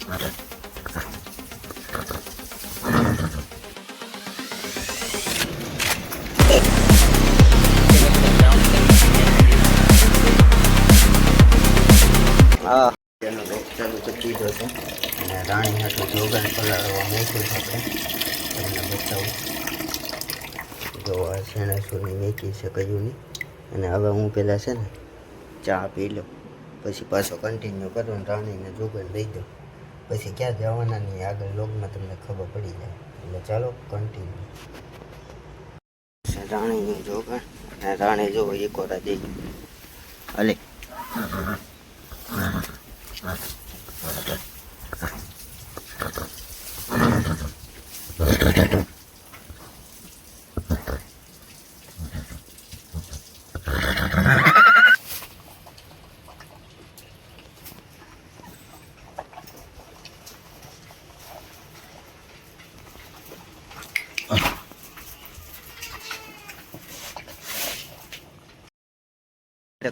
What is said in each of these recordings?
હા તેનો લોક ચાલુ કરી દીધો છે અને રાણી હાટું જોગન પલાળવા મૂક્યું છે આપણે તમને બતાવું. જો આ શેણાસુરની મેથી છે કયું નહીં. અને હવે હું પહેલાં છે ને ચા પી લઉં, પછી પાછો કન્ટિન્યુ કરું ને રાણીને જોગન દઈ દઉં. પછી ક્યાં જવાના નહીં આગળ લોગમાં તમને ખબર પડી જાય. એટલે ચાલો કન્ટિન્યુ. રાણીનું જોગન અને રાણી જો એકોરા દઈ હલે.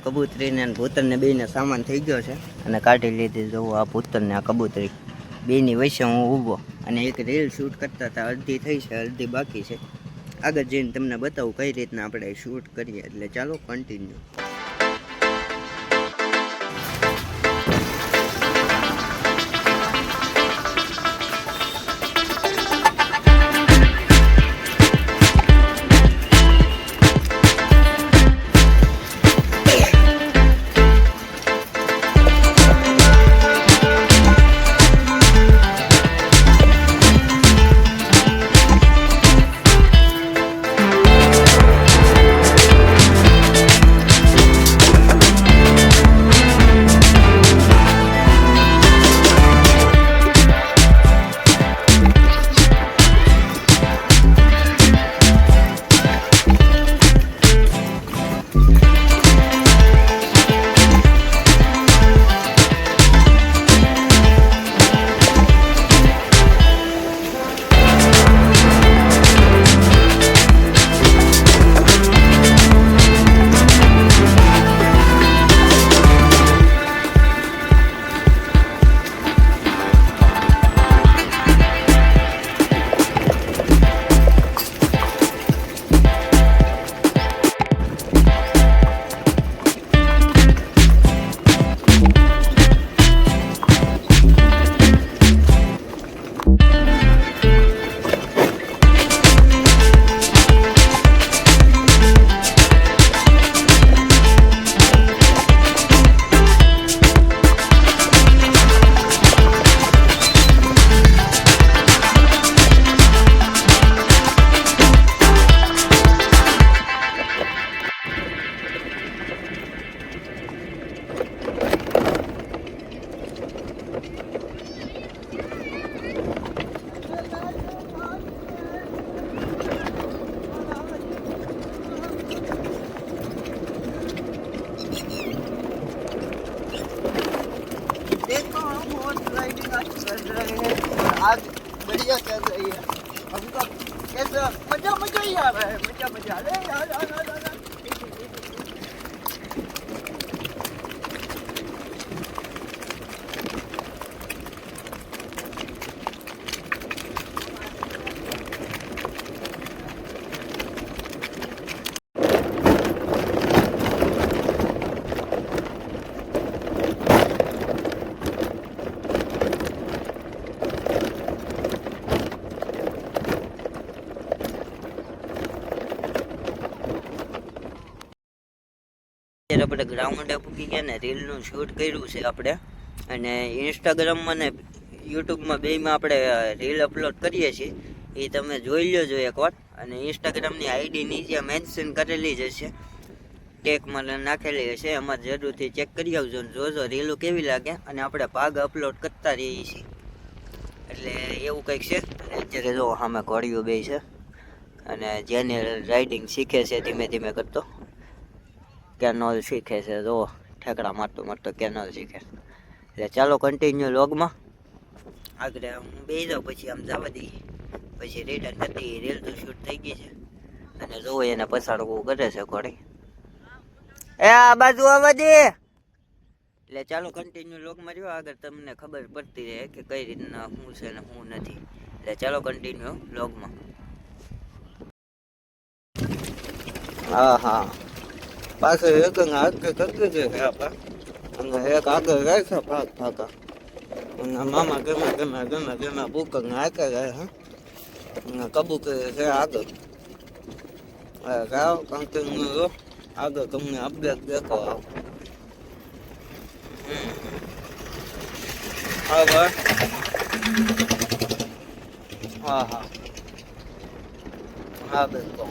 કબૂતરીને અને ભૂતરને બેને સામાન થઈ ગયો છે અને કાઢી લીધી. જોવો આ ભૂતરને આ કબૂતરી બેની વચ્ચે હું ઊભો અને એક રીલ શૂટ કરતા હતા. અડધી થઈ છે, અડધી બાકી છે. આગળ જઈને તમને બતાવું કઈ રીતના આપણે શૂટ કરીએ. એટલે ચાલો કન્ટિન્યુ. आज बढ़िया चल रही है। अभी तो कैसा मजा ही आ रहा है। मजा अरे આપણે ગ્રાઉન્ડે પૂકી ગયા ને રીલનું શૂટ કર્યું છે આપણે, અને ઇન્સ્ટાગ્રામમાં ને યુટ્યુબમાં બેમાં આપણે રીલ અપલોડ કરીએ છીએ. એ તમે જોઈ લેજો એકવાર. અને ઇન્સ્ટાગ્રામની આઈડી નીચે મેન્શન કરેલી જ હશે, ટેગમાં નાખેલી હશે. એમાં જરૂરથી ચેક કરી આવજો ને જોજો રીલો કેવી લાગે. અને આપણે ભાગ અપલોડ કરતા રહીએ છીએ, એટલે એવું કંઈક છે. અને અત્યારે જો સામે ઘોડીઓ બે છે, અને જેને રાઇડિંગ શીખે છે ધીમે ધીમે કરતો કેનોલ શીખે છે. જો ઠેકડા મારતો કેનોલ શીખે. એટલે ચાલો કન્ટિન્યુ લોગમાં આગળ હું બે જાઉં, પછી આમ જવા દઈએ, પછી રિટર્ન થતી રીલ તો શૂટ થઈ ગઈ છે. અને જો એને પસાડવું કરે છે ઘોડી. એ આ બાજુ આવવા દે. એટલે ચાલો કન્ટિન્યુ લોગમાં રહ્યો, આગળ તમને ખબર પડતી રહે કે કઈ રીતના શું છે ને શું નથી. એટલે ચાલો કન્ટિન્યુ લોગમાં. હા હા, પાછળ એક આગળ કરતી છે આપા, અને એક આગળ રહે છે ભાગ ભાગા, અને મામા ગમે બુકર ને આકે રહે હે, અને કબૂતર છે આગળ. ગાવ કન્ટિન્યુ આગળ તમને અપડેટ દેતો આવો. હા ભાઈ, હા હા હા બિલકુલ.